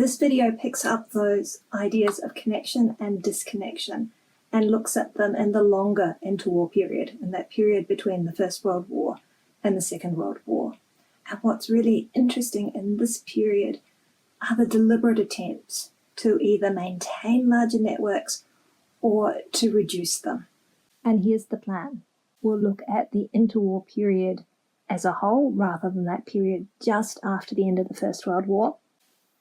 This video picks up those ideas of connection and disconnection and looks at them in the longer interwar period, in that period between the First World War and the Second World War. And what's really interesting in this period are the deliberate attempts to either maintain larger networks or to reduce them. And here's the plan. We'll look at the interwar period as a whole rather than that period just after the end of the First World War.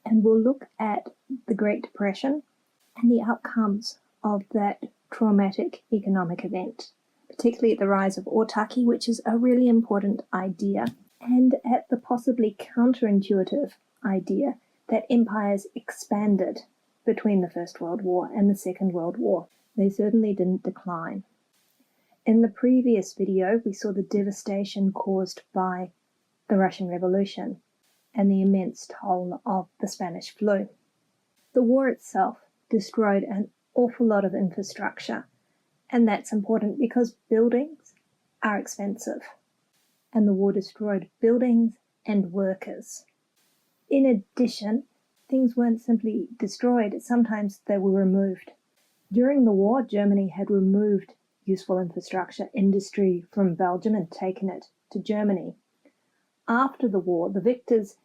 And we'll look at the Great Depression and the outcomes of that traumatic economic event, particularly at the rise of autarky, which is a really important idea, and at the possibly counterintuitive idea that empires expanded between the First World War and the Second World War. They certainly didn't decline. In the previous video, we saw the devastation caused by the Russian Revolution and the immense toll of the Spanish flu. The war itself destroyed an awful lot of infrastructure, and that's important because buildings are expensive, and the war destroyed buildings and workers. In addition, things weren't simply destroyed, sometimes they were removed. During the war, Germany had removed useful infrastructure, industry from Belgium and taken it to Germany. After the war, the victors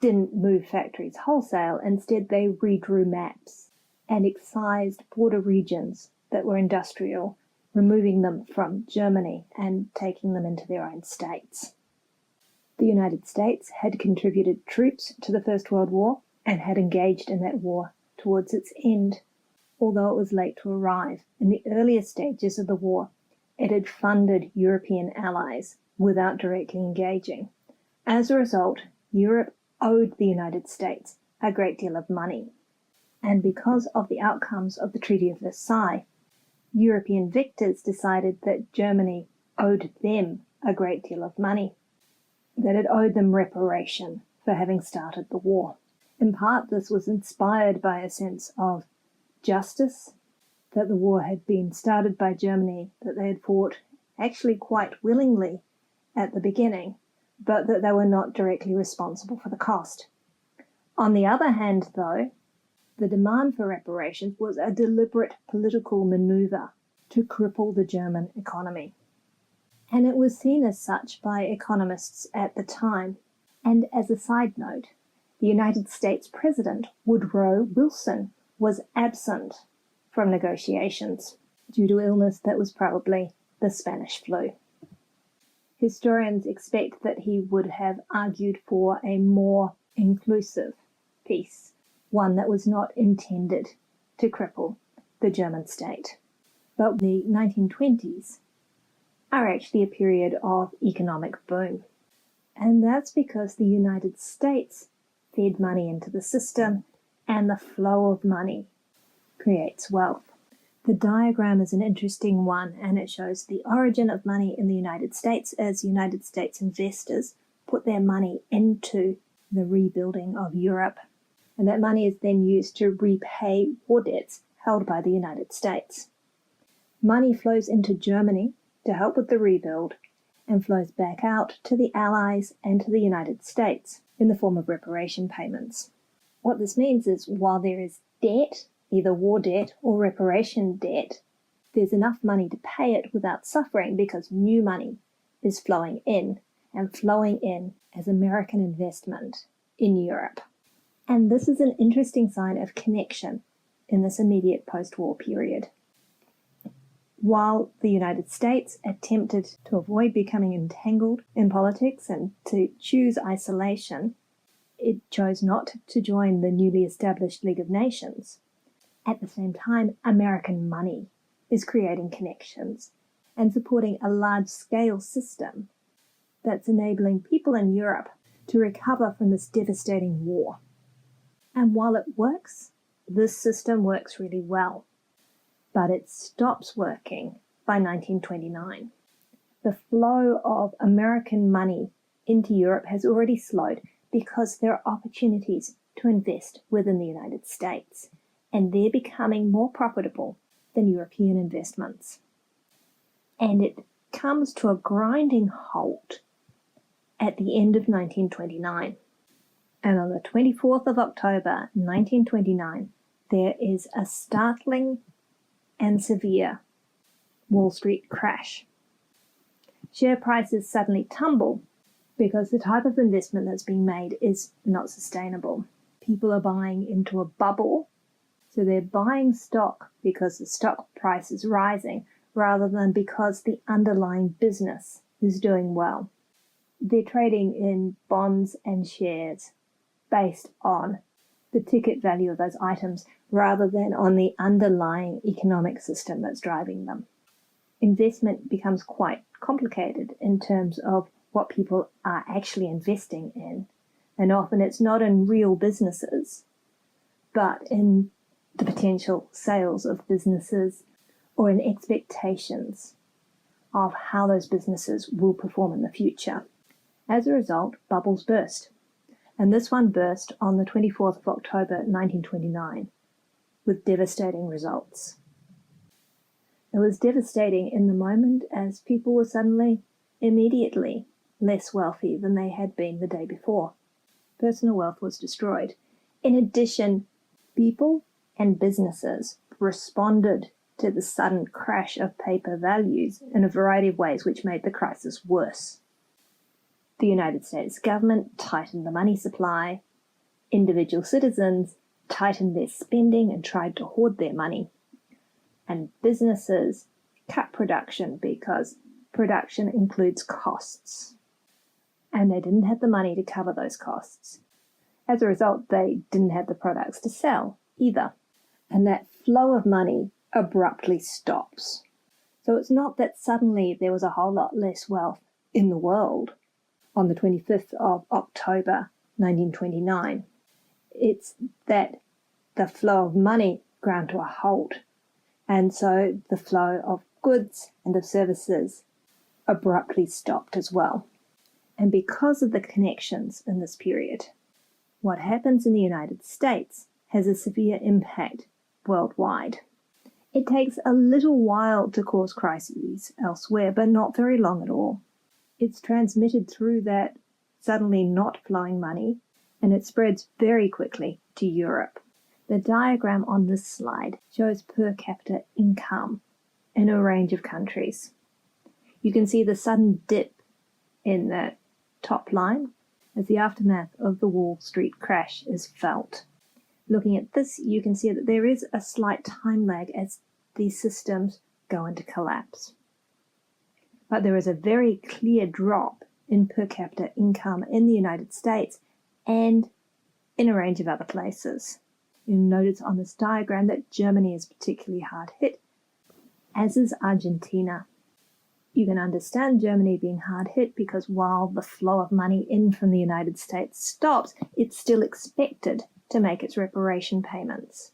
didn't move factories wholesale. Instead, they redrew maps and excised border regions that were industrial, removing them from Germany and taking them into their own states. The United States had contributed troops to the First World War and had engaged in that war towards its end. Although it was late to arrive, in the earlier stages of the war, it had funded European allies without directly engaging. As a result, Europe owed the United States a great deal of money. And because of the outcomes of the Treaty of Versailles, European victors decided that Germany owed them a great deal of money, that it owed them reparation for having started the war. In part, this was inspired by a sense of justice, that the war had been started by Germany, that they had fought actually quite willingly at the beginning, but that they were not directly responsible for the cost. On the other hand, though, the demand for reparations was a deliberate political maneuver to cripple the German economy. And it was seen as such by economists at the time. And as a side note, the United States President Woodrow Wilson was absent from negotiations due to illness that was probably the Spanish flu. Historians expect that he would have argued for a more inclusive peace, one that was not intended to cripple the German state. But the 1920s are actually a period of economic boom. And that's because the United States fed money into the system, and the flow of money creates wealth. The diagram is an interesting one, and it shows the origin of money in the United States as United States investors put their money into the rebuilding of Europe. And that money is then used to repay war debts held by the United States. Money flows into Germany to help with the rebuild and flows back out to the Allies and to the United States in the form of reparation payments. What this means is while there is debt, either war debt or reparation debt, there's enough money to pay it without suffering because new money is flowing in and flowing in as American investment in Europe. And this is an interesting sign of connection in this immediate post-war period. While the United States attempted to avoid becoming entangled in politics and to choose isolation, it chose not to join the newly established League of Nations. At the same time, American money is creating connections and supporting a large-scale system that's enabling people in Europe to recover from this devastating war. And while it works, this system works really well, but it stops working by 1929. The flow of American money into Europe has already slowed because there are opportunities to invest within the United States, and they're becoming more profitable than European investments. And it comes to a grinding halt at the end of 1929. And on the 24th of October 1929, there is a startling and severe Wall Street crash. Share prices suddenly tumble because the type of investment that's being made is not sustainable. People are buying into a bubble, so they're buying stock because the stock price is rising rather than because the underlying business is doing well. They're trading in bonds and shares based on the ticket value of those items rather than on the underlying economic system that's driving them. Investment becomes quite complicated in terms of what people are actually investing in, and often it's not in real businesses, but in the potential sales of businesses or in expectations of how those businesses will perform in the future. As a result, bubbles burst. And this one burst on the 24th of October 1929 with devastating results. It was devastating in the moment as people were suddenly, immediately, less wealthy than they had been the day before. Personal wealth was destroyed. In addition, people and businesses responded to the sudden crash of paper values in a variety of ways which made the crisis worse. The United States government tightened the money supply. Individual citizens tightened their spending and tried to hoard their money. And businesses cut production because production includes costs. And they didn't have the money to cover those costs. As a result, they didn't have the products to sell either. And that flow of money abruptly stops. So it's not that suddenly there was a whole lot less wealth in the world on the 25th of October 1929. It's that the flow of money ground to a halt, and so the flow of goods and of services abruptly stopped as well. And because of the connections in this period, what happens in the United States has a severe impact worldwide. It takes a little while to cause crises elsewhere, but not very long at all. It's transmitted through that suddenly not flowing money, and it spreads very quickly to Europe. The diagram on this slide shows per capita income in a range of countries. You can see the sudden dip in the top line as the aftermath of the Wall Street crash is felt. Looking at this, you can see that there is a slight time lag as these systems go into collapse. But there is a very clear drop in per capita income in the United States and in a range of other places. You'll notice on this diagram that Germany is particularly hard hit, as is Argentina. You can understand Germany being hard hit because while the flow of money in from the United States stops, it's still expected to make its reparation payments.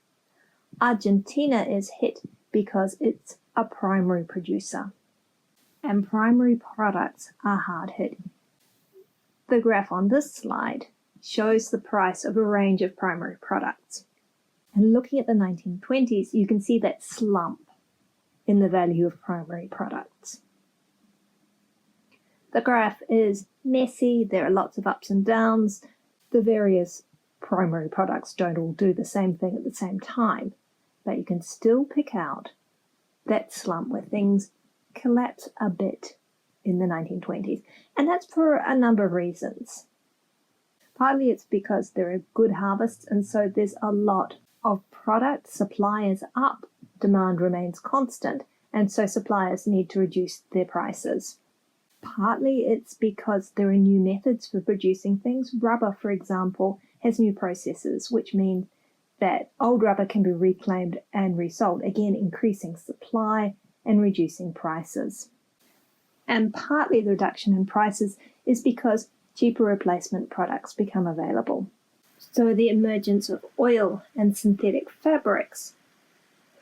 Argentina is hit because it's a primary producer, and primary products are hard hit. The graph on this slide shows the price of a range of primary products. And looking at the 1920s, you can see that slump in the value of primary products. The graph is messy, there are lots of ups and downs. The various primary products don't all do the same thing at the same time, but you can still pick out that slump where things collapse a bit in the 1920s, and that's for a number of reasons. Partly it's because there are good harvests, and so there's a lot of product. Supply is up, demand remains constant, and so suppliers need to reduce their prices. Partly it's because there are new methods for producing things. Rubber, for example, has new processes, which means that old rubber can be reclaimed and resold, again increasing supply and reducing prices. And partly the reduction in prices is because cheaper replacement products become available. So the emergence of oil and synthetic fabrics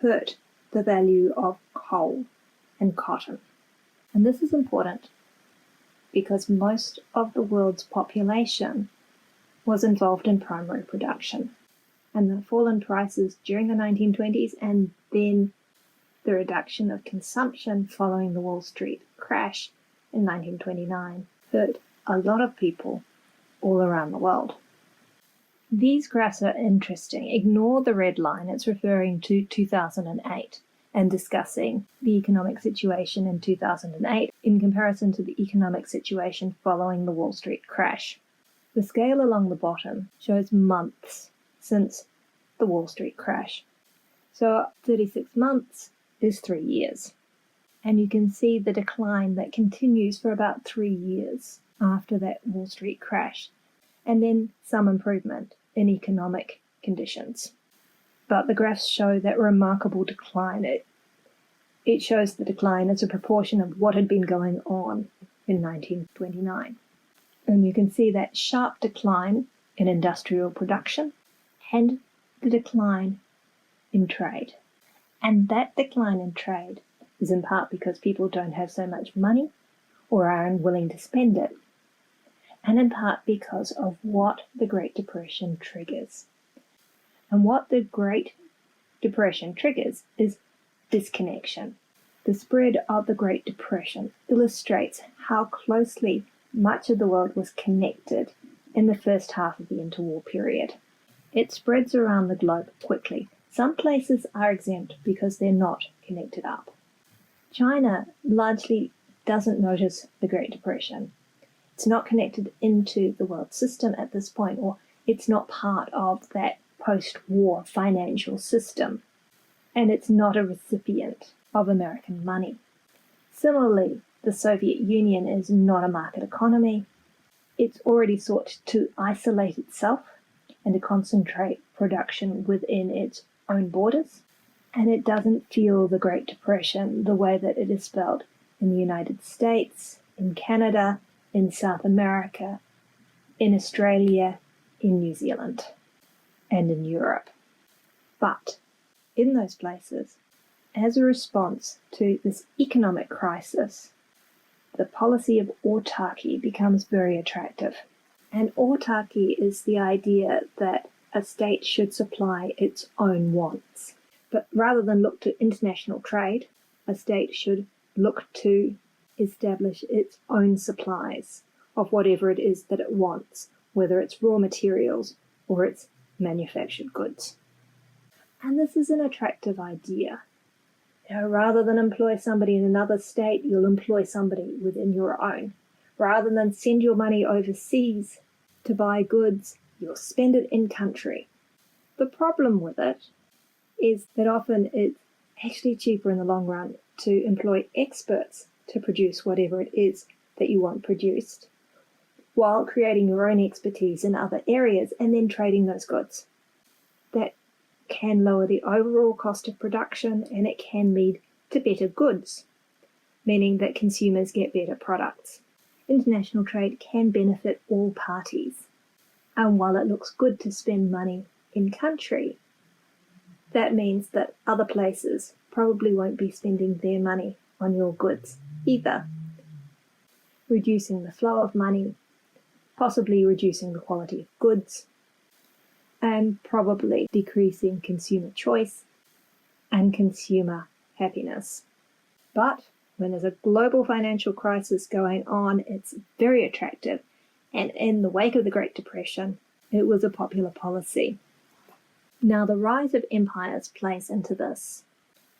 hurt the value of coal and cotton. And this is important because most of the world's population was involved in primary production. And the fall in prices during the 1920s and then the reduction of consumption following the Wall Street crash in 1929 hurt a lot of people all around the world. These graphs are interesting. Ignore the red line, it's referring to 2008 and discussing the economic situation in 2008 in comparison to the economic situation following the Wall Street crash. The scale along the bottom shows months since the Wall Street crash. So 36 months is 3 years. And you can see the decline that continues for about 3 years after that Wall Street crash, and then some improvement in economic conditions. But the graphs show that remarkable decline. It shows the decline as a proportion of what had been going on in 1929. And you can see that sharp decline in industrial production and the decline in trade. And that decline in trade is in part because people don't have so much money or are unwilling to spend it, and in part because of what the Great Depression triggers. And what the Great Depression triggers is disconnection. The spread of the Great Depression illustrates how closely much of the world was connected in the first half of the interwar period. It spreads around the globe quickly. Some places are exempt because they're not connected up. China largely doesn't notice the Great Depression. It's not connected into the world system at this point, or it's not part of that post-war financial system, and it's not a recipient of American money. Similarly, the Soviet Union is not a market economy. It's already sought to isolate itself and to concentrate production within its own borders, and it doesn't feel the Great Depression the way that it is felt in the United States, in Canada, in South America, in Australia, in New Zealand, and in Europe. But in those places, as a response to this economic crisis, the policy of autarky becomes very attractive. And autarky is the idea that a state should supply its own wants. But rather than look to international trade, a state should look to establish its own supplies of whatever it is that it wants, whether it's raw materials or it's manufactured goods. And this is an attractive idea. Rather than employ somebody in another state, you'll employ somebody within your own. Rather than send your money overseas to buy goods, you'll spend it in country. The problem with it is that often it's actually cheaper in the long run to employ experts to produce whatever it is that you want produced, while creating your own expertise in other areas and then trading those goods. That can lower the overall cost of production, and it can lead to better goods, meaning that consumers get better products. International trade can benefit all parties, and while it looks good to spend money in country, that means that other places probably won't be spending their money on your goods either, reducing the flow of money, possibly reducing the quality of goods, and probably decreasing consumer choice and consumer happiness. But when there's a global financial crisis going on, it's very attractive, and in the wake of the Great Depression, it was a popular policy. Now, the rise of empires plays into this.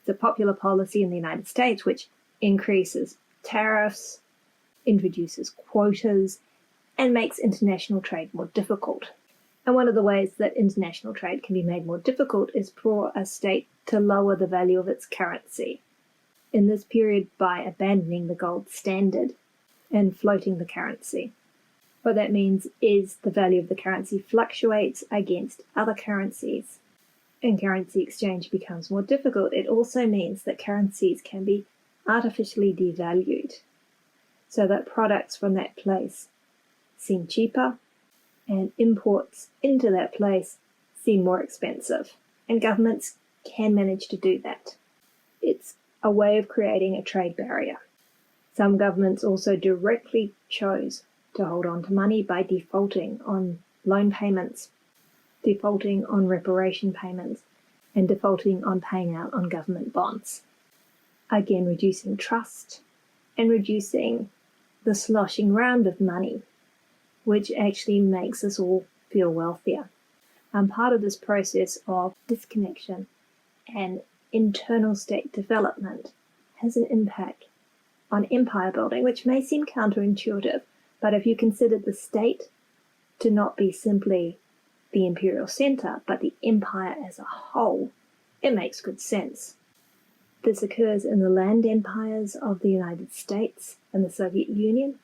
It's a popular policy in the United States which increases tariffs, introduces quotas, and makes international trade more difficult. And one of the ways that international trade can be made more difficult is for a state to lower the value of its currency. In this period, by abandoning the gold standard and floating the currency. What that means is the value of the currency fluctuates against other currencies, and currency exchange becomes more difficult. It also means that currencies can be artificially devalued, so that products from that place seem cheaper, and imports into that place seem more expensive. And governments can manage to do that. It's a way of creating a trade barrier. Some governments also directly chose to hold on to money by defaulting on loan payments, defaulting on reparation payments, and defaulting on paying out on government bonds. Again, reducing trust and reducing the sloshing around of money, which actually makes us all feel wealthier. And part of this process of disconnection and internal state development has an impact on empire building, which may seem counterintuitive, but if you consider the state to not be simply the imperial center, but the empire as a whole, it makes good sense. This occurs in the land empires of the United States and the Soviet Union,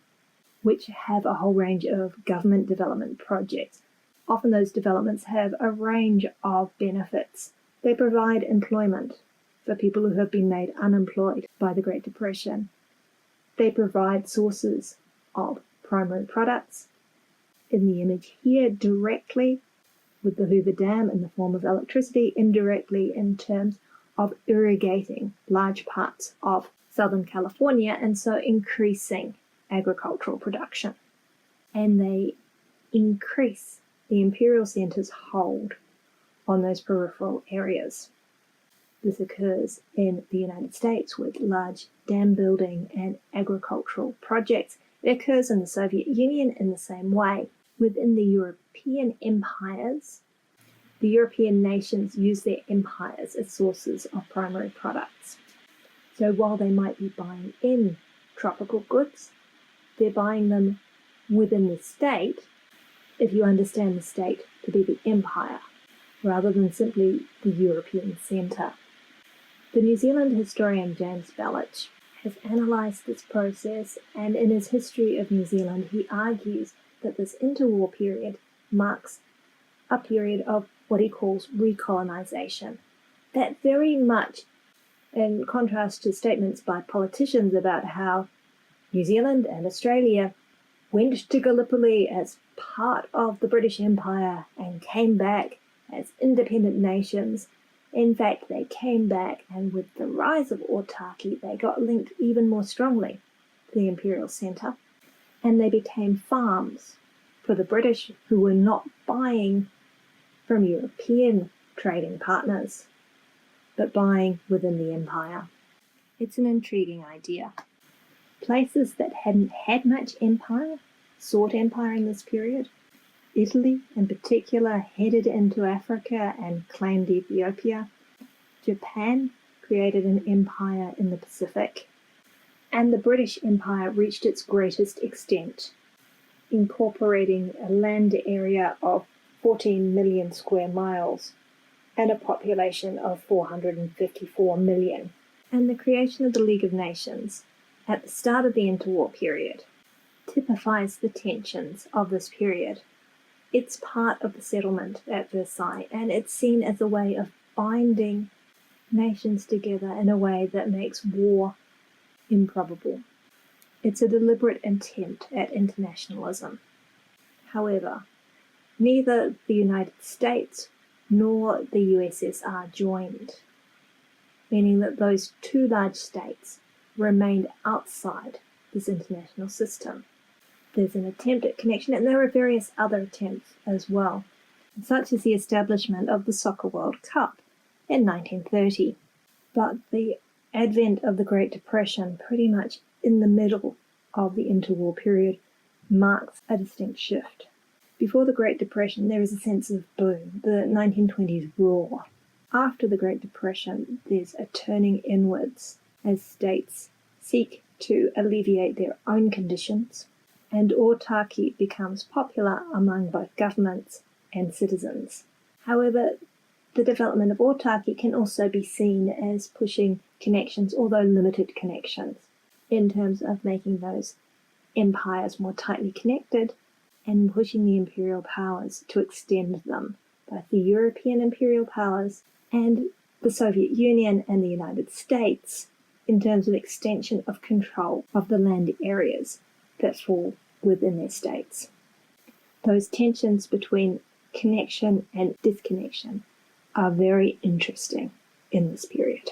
which have a whole range of government development projects. Often those developments have a range of benefits. They provide employment for people who have been made unemployed by the Great Depression. They provide sources of primary products. In the image here, directly with the Hoover Dam in the form of electricity, indirectly in terms of irrigating large parts of Southern California, and so increasing agricultural production. And they increase the imperial center's hold on those peripheral areas. This occurs in the United States with large dam building and agricultural projects. It occurs in the Soviet Union in the same way. Within the European empires, the European nations use their empires as sources of primary products. So while they might be buying in tropical goods, they're buying them within the state, if you understand the state to be the empire, rather than simply the European centre. The New Zealand historian James Belich has analysed this process, and in his History of New Zealand he argues that this interwar period marks a period of what he calls recolonisation. That very much in contrast to statements by politicians about how New Zealand and Australia went to Gallipoli as part of the British Empire and came back as independent nations. In fact, they came back, and with the rise of autarky, they got linked even more strongly to the imperial centre, and they became farms for the British, who were not buying from European trading partners, but buying within the empire. It's an intriguing idea. Places that hadn't had much empire sought empire in this period. Italy, in particular, headed into Africa and claimed Ethiopia. Japan created an empire in the Pacific. And the British Empire reached its greatest extent, incorporating a land area of 14 million square miles and a population of 454 million. And the creation of the League of Nations at the start of the interwar period typifies the tensions of this period. It's part of the settlement at Versailles, and it's seen as a way of binding nations together in a way that makes war improbable. It's a deliberate attempt at internationalism. However, neither the United States nor the USSR joined, meaning that those two large states remained outside this international system. There's an attempt at connection, and there are various other attempts as well, such as the establishment of the Soccer World Cup in 1930. But the advent of the Great Depression, pretty much in the middle of the interwar period, marks a distinct shift. Before the Great Depression, there is a sense of boom, the 1920s roar. After the Great Depression, there's a turning inwards as states seek to alleviate their own conditions, and autarky becomes popular among both governments and citizens. However, the development of autarky can also be seen as pushing connections, although limited connections, in terms of making those empires more tightly connected and pushing the imperial powers to extend them, both the European imperial powers and the Soviet Union and the United States, in terms of extension of control of the land areas that fall within their states. Those tensions between connection and disconnection are very interesting in this period.